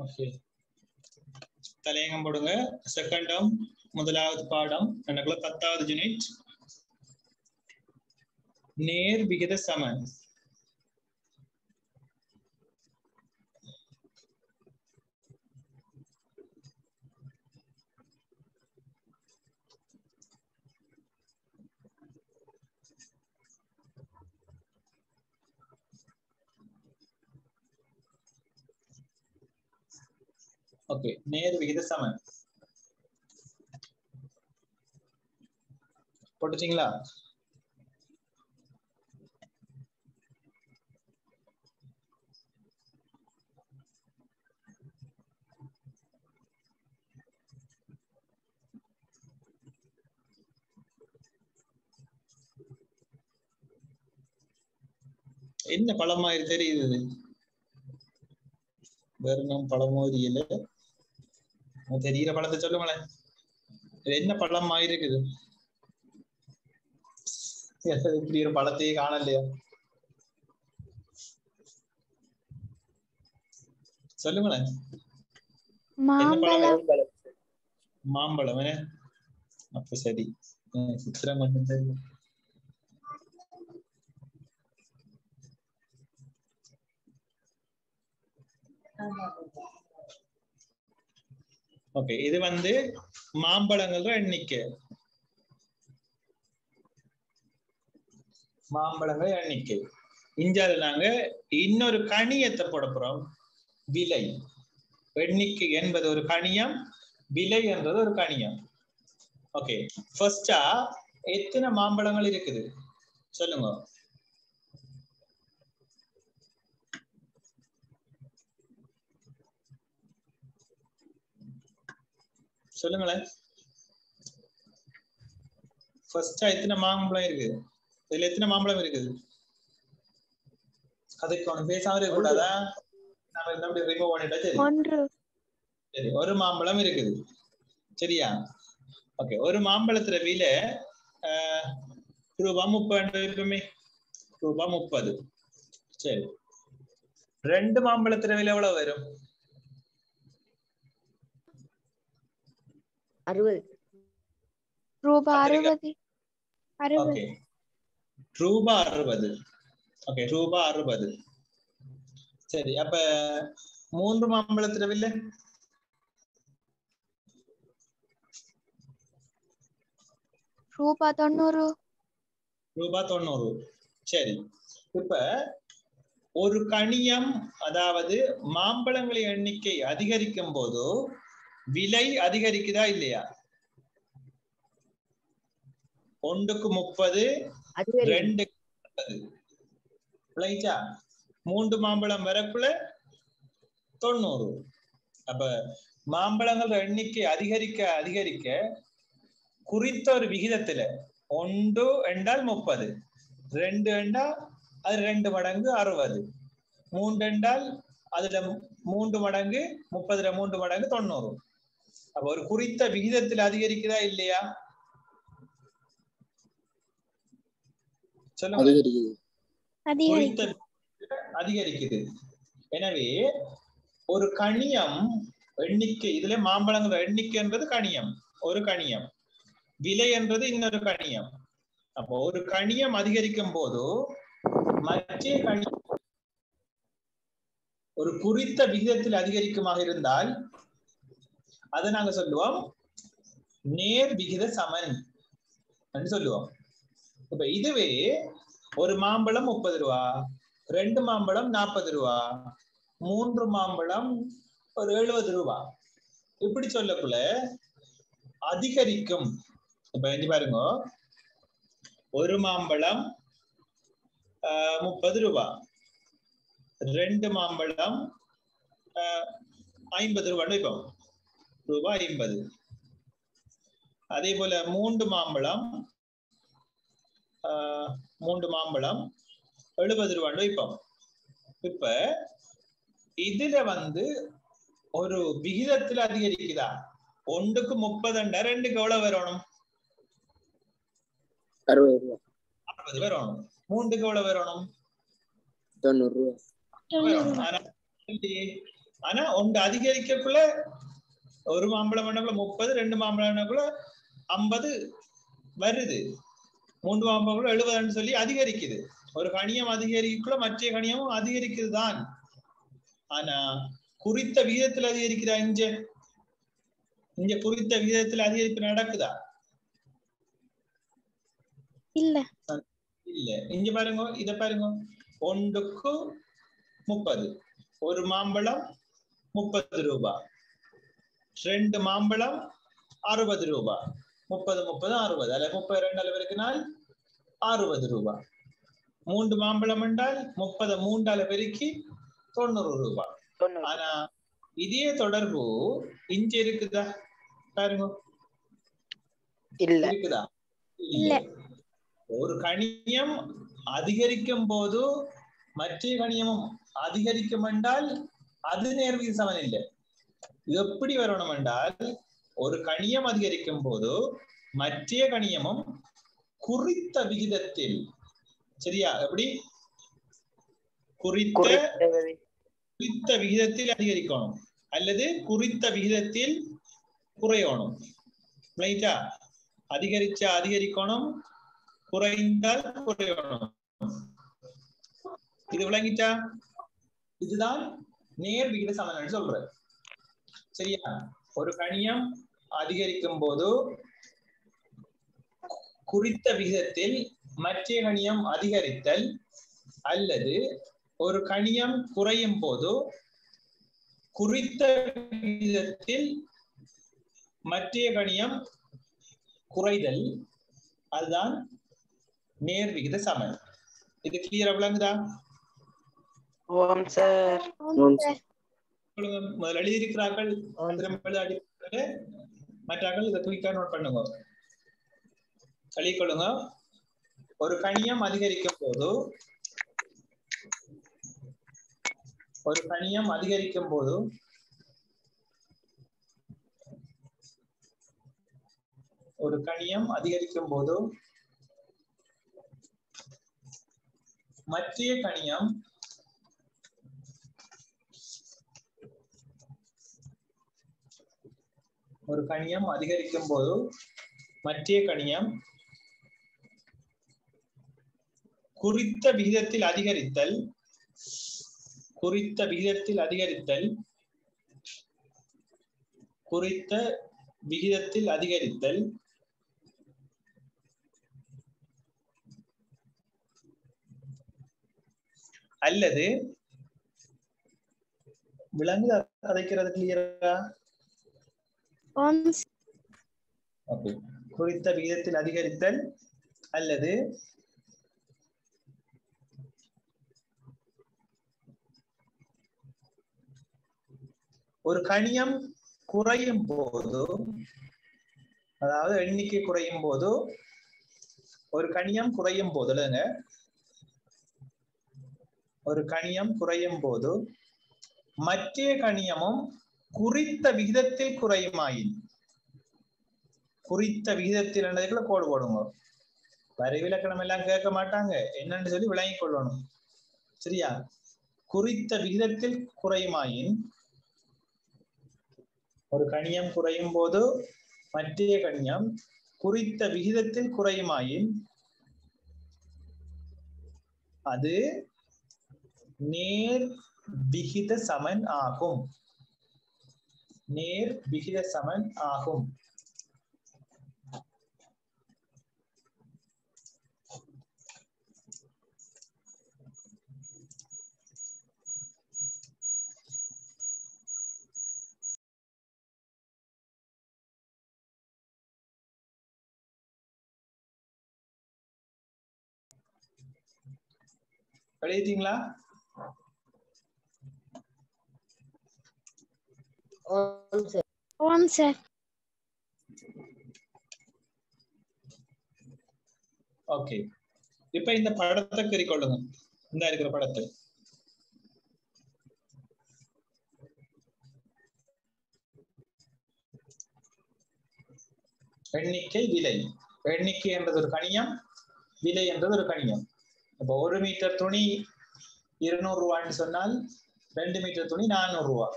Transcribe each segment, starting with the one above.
Okay தலையங்கம் போடுங்க. Second term முதலாவது பாடம் எனக்குள்ள 10வது யூனிட் நேர் விகித சமன். ஓகே நேர் விகித சமன் போட்டுட்டீங்களா? என்ன பழமா தெரியுது? வெறும் பழமோ தெரியல. தெரிகிற பழத்தை சொல்லுங்களேன். என்ன பழமா இருக்குது? இப்படி ஒரு பழத்தையே காணலையா? சொல்லுங்களேன். மாம்பழம். அப்ப சரி, சித்திரம் மட்டும் தெரியும். ஓகே இது மாம்பழங்களோட எண்ணிக்கை. மாம்பழங்கள் எண்ணிக்கை. இஞ்சால நாங்க இன்னொரு கணியத்தை போட போறோம். விலை. எண்ணிக்கை என்பது ஒரு கணியம், விலை என்றது ஒரு கணியம். ஓகே ஃபர்ஸ்டா எத்தனை மாம்பழங்கள் இருக்குது சொல்லுங்க. சொல்லுங்களேன். ஃபர்ஸ்டா எத்தனை மாம்பழம் இருக்குது? இதுல எத்தனை மாம்பழம் இருக்குது? அதுக்கு ஒன்று பேசாம இருக்க கூடாதா? நம்ம ரிமூவ் பண்ணிட்டா சரி. ஒரு மாம்பழம் இருக்குது சரியா? ஓகே ஒரு மாம்பழத்துல விலை ரூபாய் 30 இருக்குமே. ரூபாய் 30. சரி 2 மாம்பழத்துல விலை எவ்வளவு வரும்? 60. ரூபாய் 60. ஓகே ரூபாய் 60. ஓகே ரூபாய் 60. சரி அப்ப 3 மாம்பழத்துல விலை ரூபாய் 90. ரூபாய் 90. சரி இப்ப ஒரு கணியம் அதாவது மாம்பழங்களின் எண்ணிக்கை அதிகரிக்கும் போது விலை அதிகரிக்குதா இல்லையா? 1க்கு 30, 2க்கு 30. 3 மாம்பழம் வரக்குள்ள 90. அப்ப மாம்பழங்கள் எண்ணிக்கை அதிகரிக்க அதிகரிக்க குறித்த ஒரு விகிதத்துல 1 என்றால் 30, 2 என்றால் அது 2 மடங்கு 60, 3 என்றால் அதுல 3 மடங்கு 30, 3 மடங்கு 90. அப்ப ஒரு குறித்த விகிதத்தில் அதிகரிக்குதா இல்லையா சொல்லுங்க. அதிகரிக்குது. எனவே ஒரு கணியம் எண்ணிக்கை, இதுல மாம்பழங்கள் எண்ணிக்கை என்பது கணியம், ஒரு கணியம். விலை என்பது இன்னொரு கணியம். அப்போ ஒரு கணியம் அதிகரிக்கும் போது மற்ற கணியம் ஒரு குறித்த விகிதத்தில் அதிகரிக்குமாக இருந்தால் அதை நாங்க சொல்லுவோம் நேர் விகித சமன் என்று சொல்லுவோம். இப்ப இதுவே ஒரு மாம்பழம் 30 ரூபா, 2 மாம்பழம் 40 ரூபா, 3 மாம்பழம் ஒரு 70 ரூபா, இப்படி சொல்லக்குள்ள அதிகரிக்கும். இப்ப என்ன பாருங்க, ஒரு மாம்பழம் 30 ரூபா, 2 மாம்பழம் 50 ரூபான்னு வைப்போம், ரூபாய் 50. அதே போல 3 மாம்பழம் 70 ரூபான்னு வைப்போம். இப்ப இதுல ஒரு விகிதத்துல அதிகரிக்குதா? 1க்கு 30 என்றா 2க்கு எவ்வளவு வரணும்? 60 வரணும். 3க்கு எவ்வளவு வரணும்? 90 ரூபாய். ஆனா ஒன்று அதிகரிக்கக்குள்ள ஒரு மாம்பழம் வேணக்குள்ள 30, 2 மாம்பழம் வேணக்குள்ள 50 வருது, 3 மாம்பழம் 70 சொல்லி அதிகரிக்குது. ஒரு கணியம் அதிகரிக்கக்குள்ள மற்ற கணியமும் அதிகரிக்குது தான். ஆனா குறித்த விகிதத்தில் அதிகரிக்கிறா? இங்க குறித்த விகிதத்தில் அதிகரிப்பு நடக்குதா? இல்ல இல்ல. இங்க பாருங்க, இத பாருங்க, 1க்கு 30, ஒரு மாம்பழம் 30 ரூபாய், 2 மாம்பழம் 60 ரூபாய், 30 30 60, அல்ல 32 அளவிற்குனால் 60 ரூபாய். 3 மாம்பழம் என்றால் 30 3ஆல பெருக்கி 90 ரூபாய். ஆனா இதே தொடர்பு இங்க இருக்குதா? பாருங்க, இருக்குதா? இல்ல. ஒரு கணியம் அதிகரிக்கும் போது மற்ற கணியமும் அதிகரிக்கும் என்றால் அது நேர்விகித சமன் இல்லை. எப்படி வரணும் என்றால், ஒரு கணியம் அதிகரிக்கும் போது மற்ற கணியமும் குறித்த விகிதத்தில், சரியா? எப்படி? குறித்த விகிதத்தில் அதிகரிக்கணும் அல்லது குறித்த விகிதத்தில் குறையணும். ரைட்டா? அதிகரிச்சா அதிகரிக்கணும், குறைந்தால் குறையணும். இது விளங்கிட்டா? இதுதான் நேர் விகித சமன் சொல்ற. சரியா? ஒரு கணியம் அதிகரிக்கும் போது குறித்த விகிதத்தில் மற்ற கணியம் அதிகரித்தல், அல்லது ஒரு கணியம் குறையும் போது குறித்த விகிதத்தில் மற்ற கணியம் குறைதல், அதுதான் நேர் விகித சமன். இது கிளியரா விளங்குதா? முதல் எழுதியிருக்கிறார்கள், மற்றார்கள் இதை குயிக்கா நோட் பண்ணுங்க, கழிக்கொள்ளுங்க. ஒரு கணியம் அதிகரிக்கும் போது ஒரு கணியம் அதிகரிக்கும் போது ஒரு கணியம் அதிகரிக்கும் போது மற்ற கணியம் ஒரு கணியம் அதிகரிக்கும் போது மற்ற கணியம் குறித்த விகிதத்தில் அதிகரித்தல், குறித்த விகிதத்தில் அதிகரித்தல், குறித்த விகிதத்தில் அதிகரித்தல், அல்லது விலங்கு கதைக்கிறது கிளியரா? குறித்த விகிதத்தில் அதிகரித்தல் அல்லது ஒரு கணியம் குறையும் போது, அதாவது எண்ணிக்கை குறையும் போது, ஒரு கணியம் குறையும் போது, ஒரு கணியம் குறையும் போது மற்ற கணியமும் குறித்த விகிதத்தில் குறையுமாயின், குறித்த விகிதத்தில் என்னதுக்குள்ள கோடு போடுங்க. வரைவிலக்கணம் எல்லாம் கேட்க மாட்டாங்க, என்னன்னு சொல்லி விளங்கிக் கொள்ளணும். சரியா? குறித்த விகிதத்தில் குறையுமாயின், ஒரு கணியம் குறையும் போது மற்ற கணியம் குறித்த விகிதத்தில் குறையுமாயின் அது நேர் விகித சமன் ஆகும். நேர் விகித சமன் ஆகும். எழுதிட்டீங்களா? ஓகே, இப்ப இந்த படத்தை குறிக்கொள்ளுங்க. இந்த இருக்கிற படத்தை எண்ணிக்கை விலை. எண்ணிக்கை என்றது ஒரு கணியம், விலை என்றது ஒரு கணியம். இப்போ 1 மீட்டர் துணி 200 ரூபான்னு சொன்னால் 2 மீட்டர் துணி 400 ரூபாய்.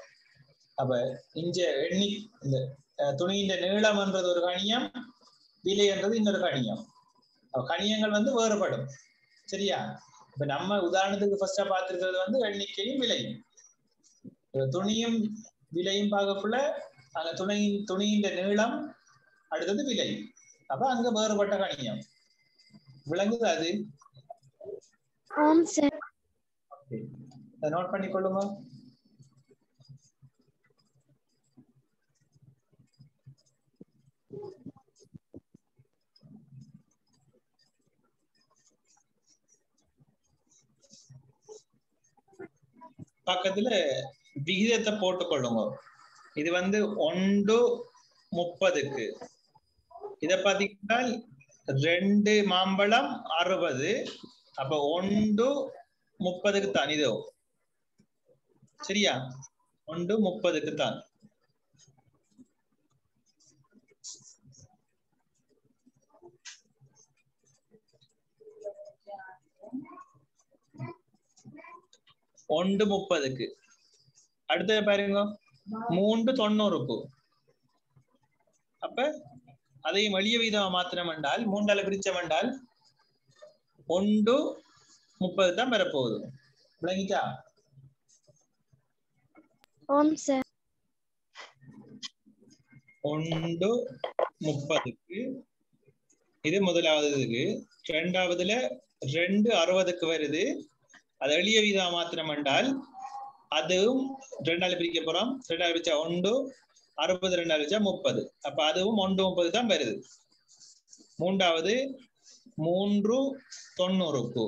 அப்ப இங்க எண்ணி இந்த துணியின் நீளம் என்றது ஒரு கணியம், விலை என்றது இன்னொரு கணியம். கணியங்கள் வந்து வேறுபடும். சரியா? இப்ப நம்ம உதாரணத்துக்கு ஃபர்ஸ்டா பார்த்திருக்கிறது வந்து எண்ணிக்கையும் விலையும். துணியும் விலையும் பார்க்கக்குள்ள அந்த துணியின் நீளம் அடுத்தது விலை. அப்ப அங்க வேறுபட்ட கணியம். விளங்குது அது? ஆம் சார். நோட் பண்ணி கொள்ளுங்க. பக்கத்துல விகிதத்தை போட்டுக்கொள்ளுங்க. இது வந்து 1:30. இத பாத்தீங்கன்னா 2 மாம்பழம் 60. அப்ப 1:30 தான் இது. சரியா? 1:30 தான். ஒன்று 30. அடுத்தது பாருங்க 3:90. அப்ப அதையும் எளிய விகிதமா மாத்திரம் என்றால் 3ஆல பிரிச்சம் என்றால் 1:30 தான் பெறப்போகுது. விளங்கிட்டா? ஆம் சார். 1:30 இது முதலாவதுக்கு. இரண்டாவதுல 2:60 வருது. அது எளிய விகிதமா மாத்திரம் என்றால் அதுவும் 2ஆல பிரிக்க போறோம். 2ஆல பிரிச்சா 1:60, 2ஆல பிரிச்சா 30. அப்ப அதுவும் 1:30 தான் வருது. மூன்றாவது 3:90.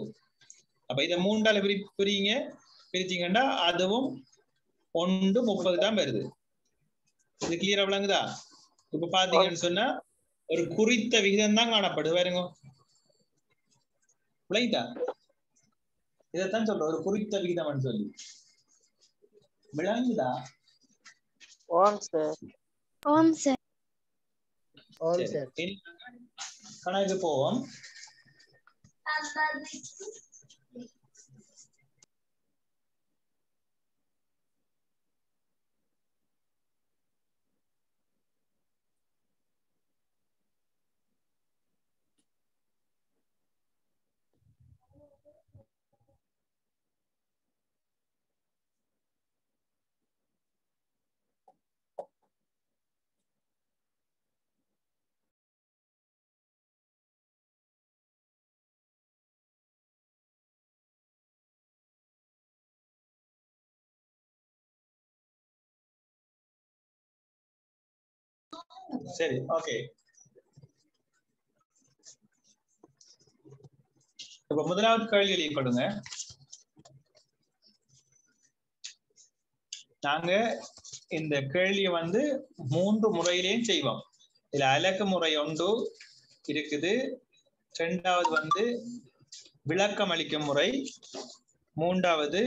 அப்ப இதை 3ஆல பிரிச்சீங்கன்னா அதுவும் 1:30 தான் வருது. இது கிளியரா விளங்குதா? இப்ப பாத்தீங்கன்னு சொன்னா ஒரு குறித்த விகிதம் தான் காணப்படுது. பாருங்க, விளங்கிட்டா? இதைத்தான் சொல்றோம் ஒரு குறித்த விகிதம் சொல்லி. விளங்குதா? ஆம் சார். ஆம் சார். ஆம் சார். கணக்கு போவோம். சரி, ஓகே. இப்ப முதலாவது கேள்வி எழுதி கொடுங்க. நாங்க இந்த கேள்வியை வந்து 3 முறையிலையும் செய்வோம். இதுல அலகு முறை ஒன்று இருக்குது, இரண்டாவது வந்து விளக்கம் அளிக்கும் முறை, மூன்றாவது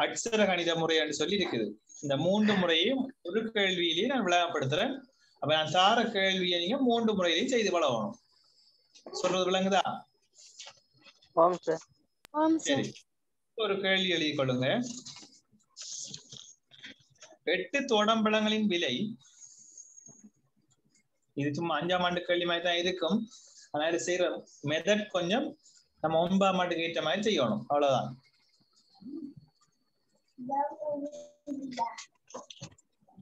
அட்சர கணித முறை என்று சொல்லி இருக்குது. இந்த 3 முறையும் ஒரு கேள்வியிலேயே நான் விளங்கப்படுத்துறேன். அப்ப நான் தார கேள்வியை நீங்க 3 முறையிலையும் செய்து பழகணும். சொல்றது விளங்குதா? ஆம் சார். ஆம் சரி, சார். ஒரு கேள்வி எழுதி கொள்ளுங்க. 8 தோடம்பழங்களின் விலை, இது சும்மா 5ஆம் ஆண்டு கேள்வி மாதிரி தான் இருக்கும். ஆனா இது செய்யற மெத்தட் கொஞ்சம் நம்ம 9ஆம் ஆண்டுக்கு ஏற்ற மாதிரி செய்யணும், அவ்வளவுதான்.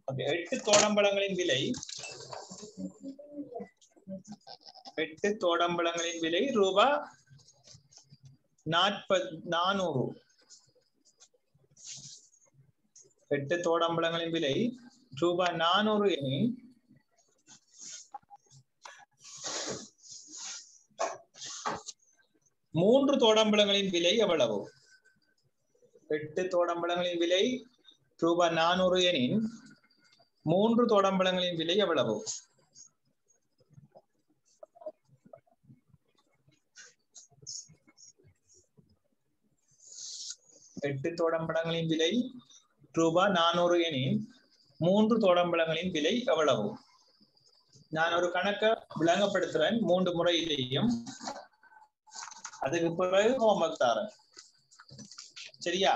ஓகே, 8 தோடம்பழங்களின் விலை, 8 தோடம்பழங்களின் விலை ரூபாய் 400. 8 தோடம்பழங்களின் விலை ரூபாய் 400 எனில் 3 தோடம்பழங்களின் விலை எவ்வளவு? 8 தோடம்பழங்களின் விலை ரூபாய் 400 எனில் 3 தோடம்பழங்களின் விலை எவ்வளவு? எட்டு தோடம்பழங்களின் விலை ரூபாய் 400 எனில் 3 தோடம்பழங்களின் விலை எவ்வளவு? நான் ஒரு கணக்கை விளங்கப்படுத்துறேன் 3 முறையிலேயும். அதுக்கு பிறகு ஹோம்வொர்க் தரேன். சரியா?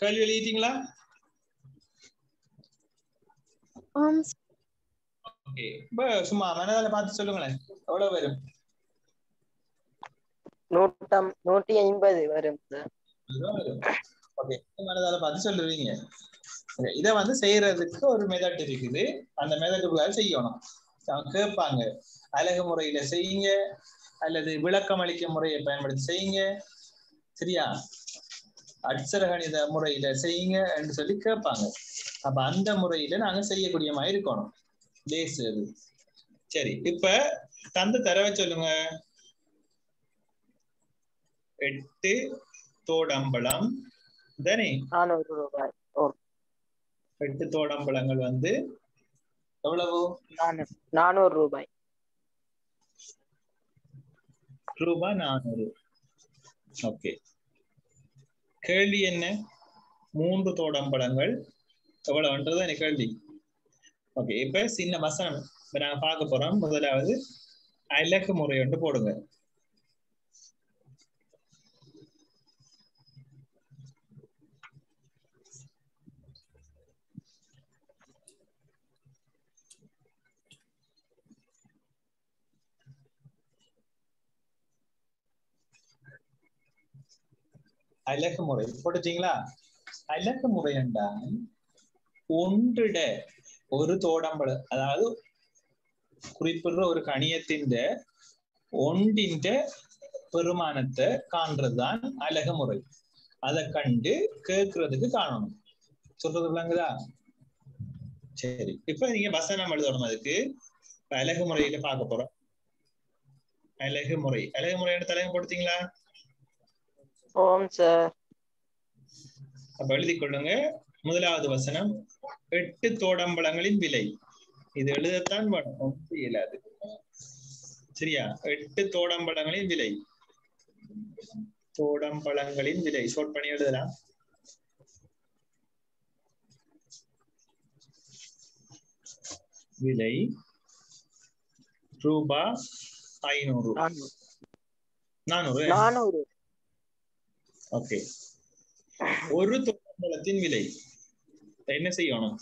கேள்வி எழுதிட்டீங்களா? ஓம் ஓகே, இப்ப சும்மா மனதால பார்த்து சொல்லுங்களேன், எவ்வளவு வரும்? 150 வரும் சார். ஓகே, மனதால பார்த்து சொல்லுவீங்க. இதை வந்து செய்யறதுக்கு ஒரு மெத்தட் இருக்குது. அந்த மெத்தடுக்குள்ள செய்யணும். கேட்பாங்க, அழகு முறையில செய்யுங்க அல்லது விளக்கம் அளிக்கும் முறையை பயன்படுத்தி செய்யுங்க, சரியா, அட்சர கணித முறையில செய்யுங்க என்று சொல்லி கேட்பாங்க. அப்ப அந்த முறையில நாங்க செய்யக்கூடிய மாதிரி இருக்கணும். லேஸ் அது. சரி, இப்ப தந்து தரவை சொல்லுங்க. 8 தோடம்பலம் தானே? 400 ரூபாய். 8 தோடம்பலங்கள் வந்து எவ்வளவு? 400 ரூபாய். ரூபாய் 400. ஓகே, கேள்வி என்ன? 3 தோடம்பலங்கள் எவ்வளவுன்றது எனக்கு கேள்வி. ஓகே, இப்ப சின்ன வசனம் நாங்க பார்க்க போறோம். முதலாவது அழகு முறை ஒன்று போடுங்க. அழகு முறை போட்டுட்டீங்களா? அழகு முறை என்றால் ஒன்றிட ஒரு தோடம்பலம், அதாவது குறிப்பிடுற ஒரு கணியத்தின் ஒன்றின் பெருமானத்தை காண்றதுதான் அழகு முறை. அதை கண்டு கேட்கறதுக்கு காணணும். சொல்றது விளங்குதா? சரி, இப்ப நீங்க வசனம் எழுதணும். அதுக்கு அழகு முறையில பார்க்க போறோம். அழகு முறை, அழகு முறையோட தலைமை போடுத்தீங்களா? ஓம் சார். அப்ப எழுதி கொள்ளுங்க. முதலாவது வசனம், 8 தோடம்பலங்களின் விலை. இது எழுதத்தான் வேணும், இயலாது. சரியா? 8 தோடம்பலங்களின் விலை. தோடம்பலங்களின் விலை ஷார்ட் பண்ணி எழுதலாம். விலை ரூபாய் 500. 400. ஓகே, ஒரு தோடம்பலத்தின் விலை என்ன செய்யணும்?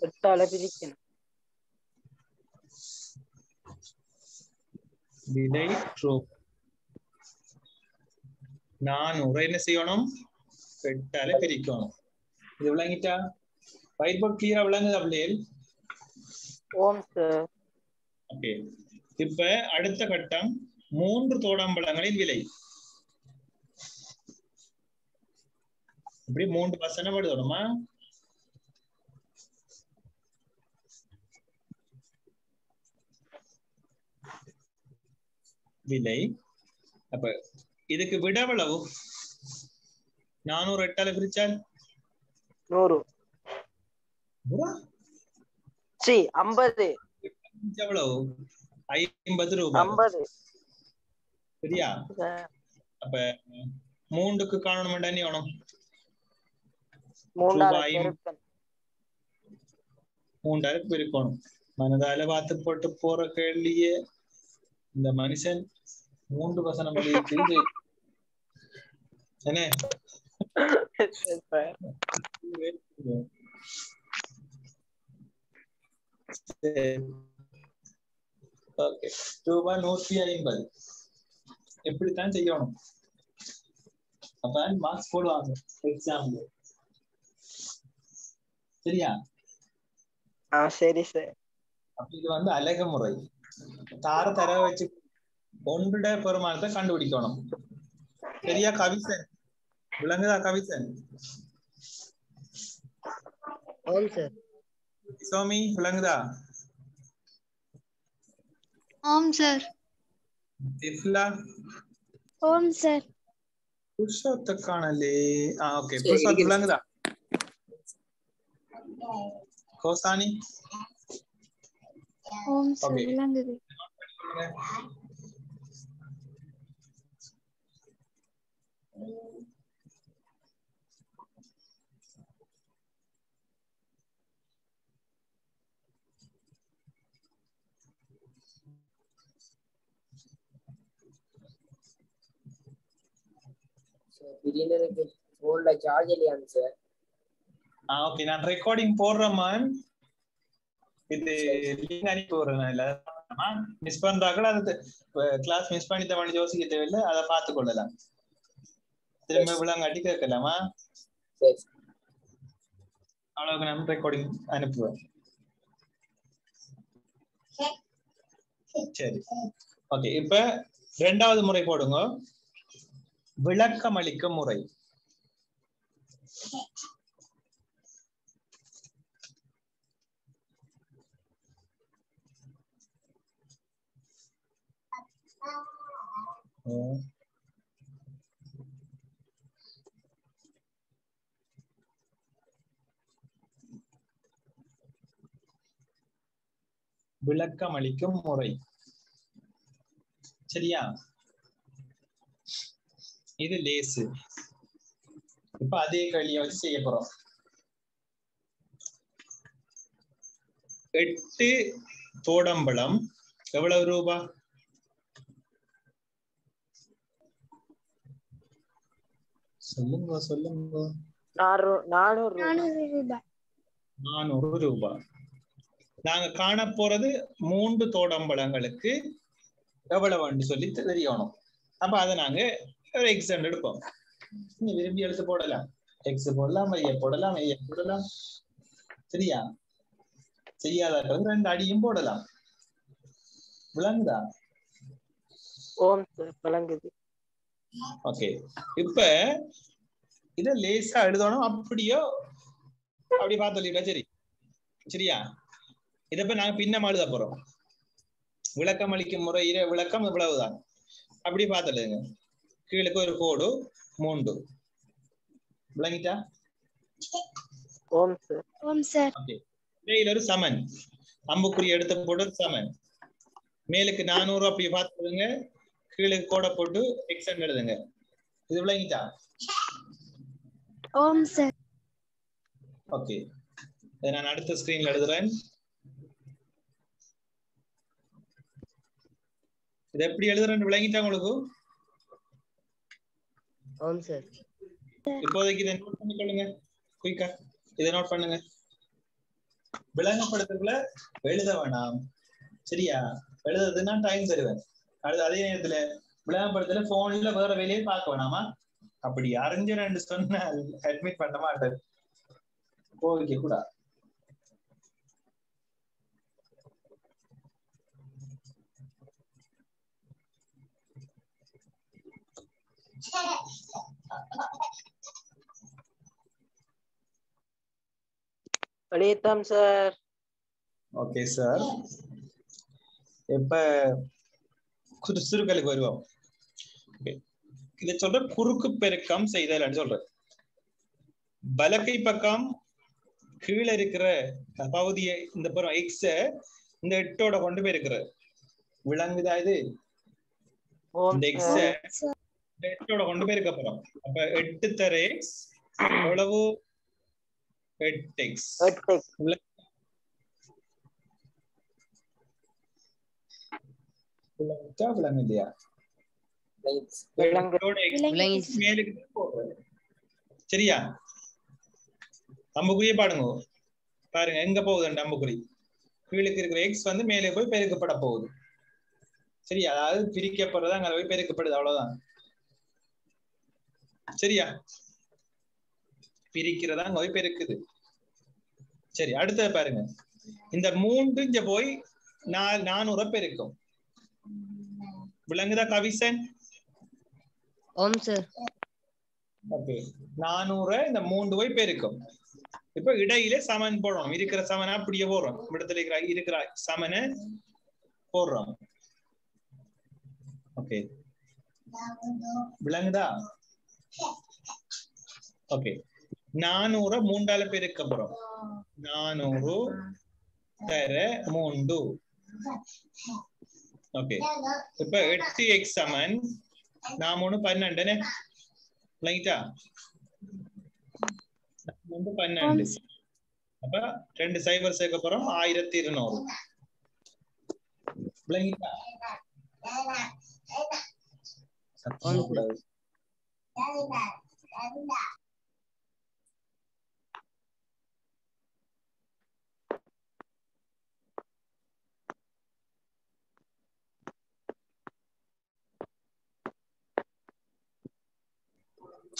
8ஆல பிரிக்கணும். விலை 400 என்ன செய்யணும்? 8ஆல பிரிக்கணும். இது விளங்கிட்டா? ஒயிட் போர்ட் கிளியரா விளங்குதா பிள்ளைகள்? ஓம் சார். ஓகே, இப்ப அடுத்த கட்டம் 3 தோடம்பலங்களின் விலை. இப்படி 3 வசனம் எழுதணுமா? விலை. அப்ப இதுக்கு விட எவ்வளவு? 400 8ஆல பிரிச்சால் 100. சி 50. எவ்வளவு? 50 ரூபாய். 50. சரியா? அப்ப 3க்கு காணணும் வேண்டாம், நீ வேணும் 3ஆல பெருக்கணும். மனதால பார்த்து போட்டு போற கேள்வியே இந்த மனுஷன் 3 வசனம் எழுதிட்டு என்ன? ஓகே, ரூபாய் 150 எப்படித்தான் செய்யணும்? அப்ப மார்க்ஸ் போடுவாங்க எக்ஸாம்ல. சரியா? சரி சார். இது வந்து அழகு முறை. தர வச்சு ஒன்றுட பெருமானத்தை கண்டுபிடிக்கணும். சரியா கவிசன்? விளங்குதா கவிசன்? ஓம் சார். சோமி விளங்குதா? ஓம் சார். திஃப்லா? ஓம் சார். புருஷோத்த காணலே. ஓகே, புருஷோத் விளங்குதா? கோசானி? ஓம் சார் விளங்குது. போன்ல சார்ஜ் இல்லையாங்க சார். ஓகே நான் ரெக்கார்டிங் போடுறேன். இது லிங்க் அனுப்பி விடுறேன். மிஸ் பண்றாங்களா அது கிளாஸ் மிஸ் பண்ணிட்ட பண்ணி யோசிக்க தேவையில்லை, அதை பார்த்து கொள்ளலாம். திரும்ப விழாங்காட்டி கேட்கலாமா? அவ்வளவுக்கு நான் ரெக்கார்டிங் அனுப்புவேன். சரி ஓகே. இப்ப இரண்டாவது முறை போடுங்க, விளக்கம் அளிக்கும் முறை. விளக்கம் அளிக்கும் முறை. சரியா? இது லேசு. இப்ப அதே கேள்வியை வச்சு செய்ய போறோம். 8 தோடம்பழம் எவ்வளவு ரூபா? சொல்லுங்க சொல்லுங்க. 400 ரூபாய். 400 ரூபாய். நாங்க காண போறது 3 தோடம்பழங்களுக்கு எவ்வளவு சொல்லி தெரியணும். அப்ப அதை நாங்க ஒரு எக்ஸாம்பிள் எடுப்போம். நீ விரும்பி எழுத்து போடலாம், எக்ஸ் போடலாம், ஐய போடலாம், ஐய போடலாம். சரியா? செய்யாத 2 அடியும் போடலாம். விளங்குதா? ஓம் சார் விளங்குது. ஓகே. இப்ப இத லேசா எழுதணும். அப்படியோ அப்படி பார்த்து சரி. சரியா? இதப்ப நாங்க பின்னம் எழுத போறோம். விளக்கம் அளிக்கும் முறையில விளக்கம் இவ்வளவுதான். அப்படி பார்த்துடுங்க. கீழுக்கு ஒரு கோடு 3. விளங்கிட்டா? ஓம் சார். ஓம் சார். ஓகே. இடையில ஒரு சமன், அம்புக்குறி எடுத்து போட்டு சமன். மேலுக்கு 400 அப்படி பார்த்துடுங்க, கீழுக்கு கோடை போட்டு எக்ஸன் எழுதுங்க. இது விளங்கிட்டா? ஓம் சார். ஓகே. இதை நான் அடுத்த ஸ்கிரீன்ல எழுதுறேன். இது எப்படி எழுதுறேன்னு விளங்கிட்டா உங்களுக்கு? ஓம் சார். இப்போதைக்கு இதை நோட் பண்ணிக்கொள்ளுங்க. குயிக்கா இதை நோட் பண்ணுங்க. விளங்கப்படுத்துக்குள்ள எழுத வேணாம். சரியா? எழுதுறதுன்னா டைம் தருவேன். அதே நேரத்துல விளங்கப்படுத்தல போன்ல வேற வேலையை பார்க்க வேணாமா? அப்படி அறிஞர் சொன்ன அட்மிட் பண்ண மாட்டேன், போவிக்க கூடாது. வெளியேத்தாம் சார். Okay sir. இப்ப சுருக்கலுக்கு வருவோம். இதை சொல்ற குறுக்கு பெருக்கம் செய்தல் சொல்ற. வலக்கை பக்கம் கீழே இருக்கிற பகுதியை இந்த புறம் எக்ஸ இந்த 8ஓட கொண்டு போயிருக்கிற. விளங்குதா இது? இந்த எக்ஸ 8ஓட கொண்டு போயிருக்க போறோம். அப்ப 8 தர எக்ஸ் எவ்வளவு? 8x. விளங்கு இல்லையா? சரியா? அம்புக்குறியே பாடுங்க. பாருங்க எங்க போகுது அம்புக்குறி. கீழுக்கு இருக்கிற எக்ஸ் வந்து மேலே போய் பெருக்கப்பட போகுது. சரியா? அதாவது பிரிக்கப்படுறது அங்க போய் பெருக்கப்படுது, அவ்வளவுதான். சரியா? பிரிக்கிறதா அங்க போய் பெருக்குது. சரி, அடுத்தது பாருங்க. இந்த 3 இங்க போய் 400 பெருக்கும். விளங்குதா கவிசன்? ஓம் சார். ஓகே. 400 இந்த 3 போய் பெருக்கும். இப்ப இடையில சமன் போடுறோம். இருக்கிற சமனை அப்படியே போடுறோம். இடத்துல இருக்கிற சமனை போடுறோம். ஓகே. விளங்குதா? ஓகே. 400 3ஆல பெருக்க போறோம். 400 தர 3. ஓகே. இப்ப 8x சமன் 4 12. விளங்கிட்டா? 12. அப்ப 2 சைபர் சேர்க்க போறோம். 1200. விளங்கிட்டா?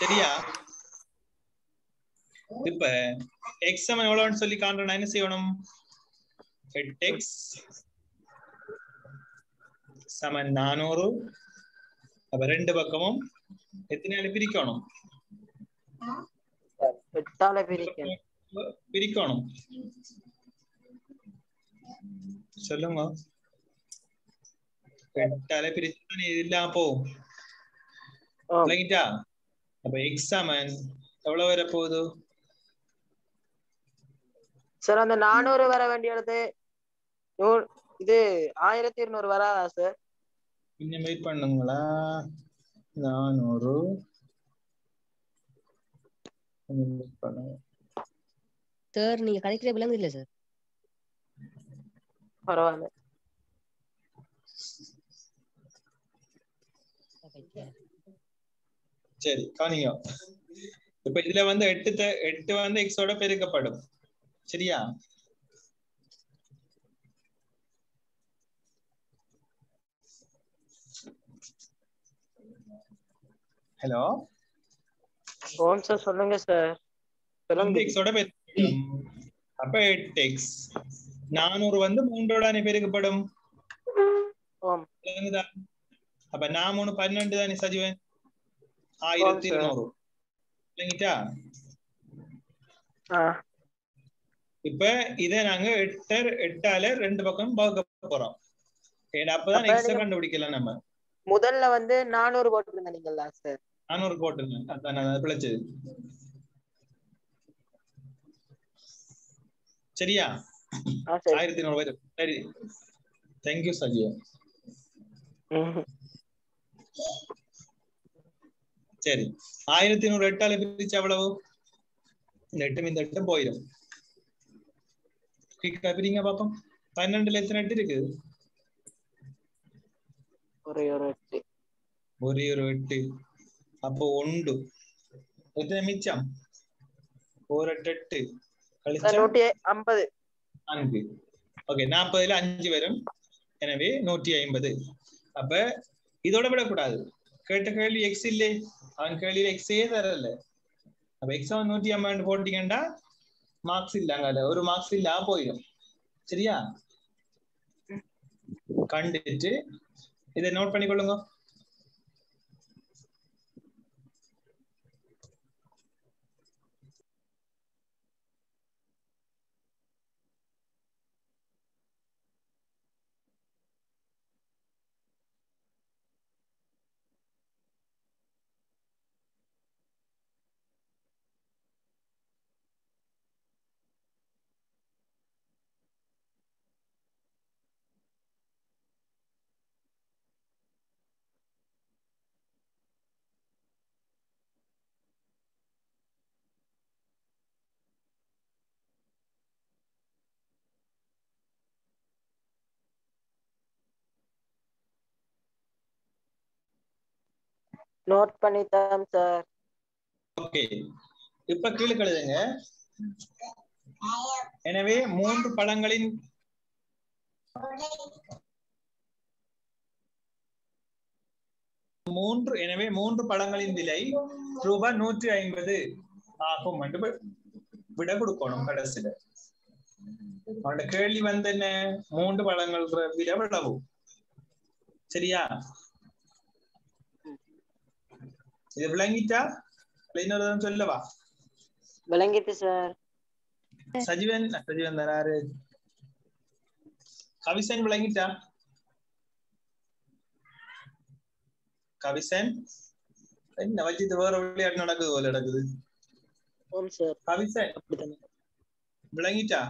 சரியா? இப்ப x சமம் எவ்வளவுன்னு சொல்லி காண்றோம்னா என்ன செய்யணும்? 8x சமம் 400. அப்ப ரெண்டு பக்கமும் எத்தனை பிரிக்கணும்? 8ஆல பிரிக்கணும். பிரிக்கணும். சொல்லுங்க. 8ஆல பிரிச்சா நீ இல்லாம போகும். அப்ப x சமம் எவ்வளவு வர போகுது? சார் அந்த 400 வர வேண்டியது இது 1200 வராதா சார்? இன்னும் வெயிட் பண்ணுங்களா? 400 சார் நீங்க கலைக்கிற விலங்கு இல்ல சார். பரவாயில்ல. சரி காணிங்க. இப்ப இதுல வந்து 8 வந்து x ஓட பெருக்கப்படும். சரியா? ஹலோ ஓம் சார் சொல்லுங்க சார். சொல்லுங்க. x ஓட பெருக்கப்படும். அப்ப 8x 400 வந்து 3 ஓட பெருக்கப்படும். ஓம். அப்ப 4 3 12 தானே சஜீவன்? 1200. இல்லைங்கட்டா? இப்ப இதை நாங்க 8ஆல ரெண்டு பக்கம் பார்க்க போறோம். அப்பதான் x கண்டுபிடிக்கலாம். நம்ம முதல்ல வந்து 400 போட்டுருந்தீங்களா சார்? 400 போட்டுருந்தேன். அதான் நான் பிழைச்சது. சரியா? 1100 வரும். சரி, தேங்க்யூ சஜீவன். சரி, 1100 8ஆல பிரிச்சு எவ்வளவு? இந்த 8 இந்த 8 போயிடும். குயிக்கா பிரிங்க பாப்போம். 12ல எத்தனை 8 இருக்கு? ஒரே ஒரு 8. அப்போ 1 எத்தனை மிச்சம்? ஒரு 8 கழிச்சா 150. 4. ஓகே, 40ல 5 வரும். எனவே 150. அப்ப இதோட விடக்கூடாது. கேட்ட கேள்வி x இல்லே, அவன் கேள்வியில x தரல. அப்ப x 150 போட்டீங்கன்னா மார்க்ஸ் இல்லங்க, ஒரு மார்க்ஸ் இல்ல போயிடும். சரியா? கண்டுட்டு இதை நோட் பண்ணிக்கொள்ளுங்க. நோட் பண்ணிட்டேன் சார். ஓகே, இப்ப கீழே எழுதுங்க. எனவே மூன்று பழங்களின் மூன்று பழங்களின் விலை ரூபாய் 150 ஆகும் என்று விட கொடுக்கணும். கடைசியில அவனோட கேள்வி வந்து என்ன? மூன்று பழங்கள் விலை எவ்வளவு? சரியா? இது விளங்கிட்டா? இன்னொரு சொல்லவா? விளங்கிட்டு சார். சஜீவன் தராரு. கவிசன் விளங்கிட்டா? கவிசன் என்ன வச்சிட்டு வேற விளையாட்டு நடக்குது போல நடக்குது. கவிசன் விளங்கிட்டா?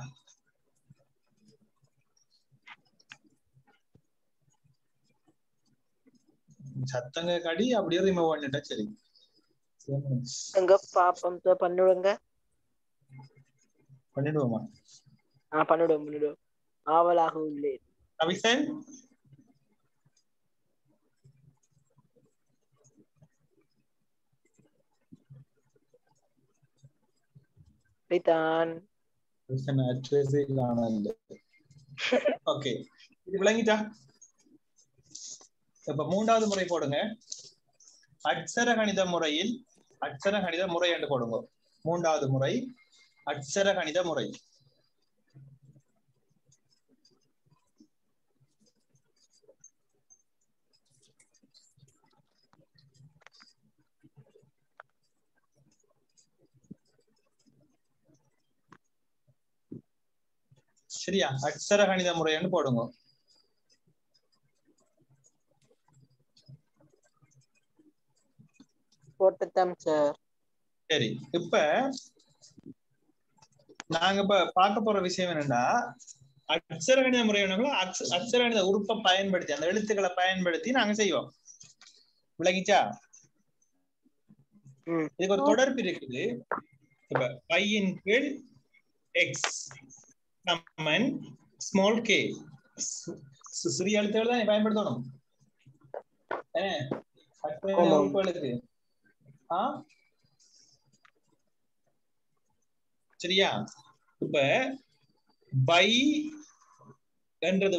சத்தங்க கடி அப்படியே ரிமூவ் பண்ணிட்டா சரி. எங்க பாப்பம் சார் பண்ணிடுங்க. பண்ணிடுவோமா? பண்ணிடுவோம். ஆவலாக உள்ளேன். கவிசன் ஓகே, இது விளங்கிட்டா? இப்ப மூன்றாவது முறை போடுங்க. அட்சர கணித முறையில் அட்சர கணித முறை என்று போடுங்க. மூன்றாவது முறை அட்சர கணித முறை. சரியா? அட்சர கணித முறைன்னு போடுங்க. போட்டுட்டேன் சார். சரி, இப்ப நாங்க இப்ப பார்க்க போற விஷயம் என்னன்னா, அட்சர கணித முறை அட்சர கணித உறுப்பை பயன்படுத்தி அந்த எழுத்துக்களை பயன்படுத்தி நாங்க செய்வோம். விளங்கிச்சா? இதுக்கு ஒரு தொடர்பு இருக்குது. இப்ப பையின் கீழ் எக்ஸ் சமன் ஸ்மால் கே. சிறிய எழுத்துக்கள் தான் பயன்படுத்தணும் உறுப்புகளுக்கு. சரியா? இப்ப பை என்றது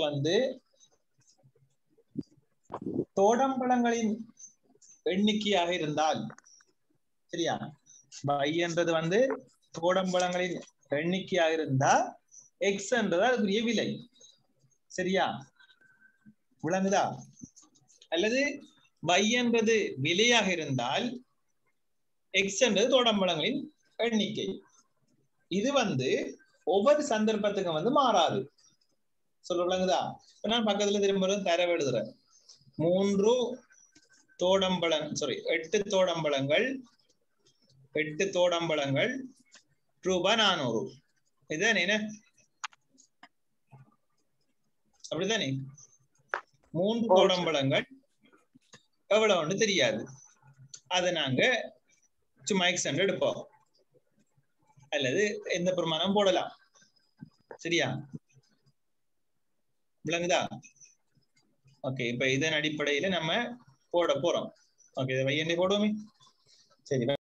தோடம்பழங்களின் எண்ணிக்கையாக இருந்தால், சரியா, பை என்றது தோடம்பழங்களின் எண்ணிக்கையாக இருந்தா எக்ஸ் என்றது அதுக்குரிய விலை. சரியா? விளங்குதா? அல்லது பை என்பது விலையாக இருந்தால் எக்ஸ் என்றது தோடம்பழங்களின் எண்ணிக்கை. இது ஒவ்வொரு சந்தர்ப்பத்துக்கும் மாறாது. சொல்ல விளங்குதா? நான் பக்கத்துல திரும்ப தரவு எழுதுறேன். 8 தோடம்பழங்கள் ரூபாய் 400. இதுதானே? அப்படித்தானே? 3 தோடம்பழங்கள் எவ்வளவுன்னு தெரியாது. அதை நாங்க சும்மா எக்ஸ் என்று எடுப்போம், அல்லது எந்த பிரமாணம் போடலாம். சரியா? விளங்குதா? ஓகே, இப்ப இதன் அடிப்படையில நம்ம போட போறோம். ஓகே, இதை வையண்டி போடுவோமே. சரி.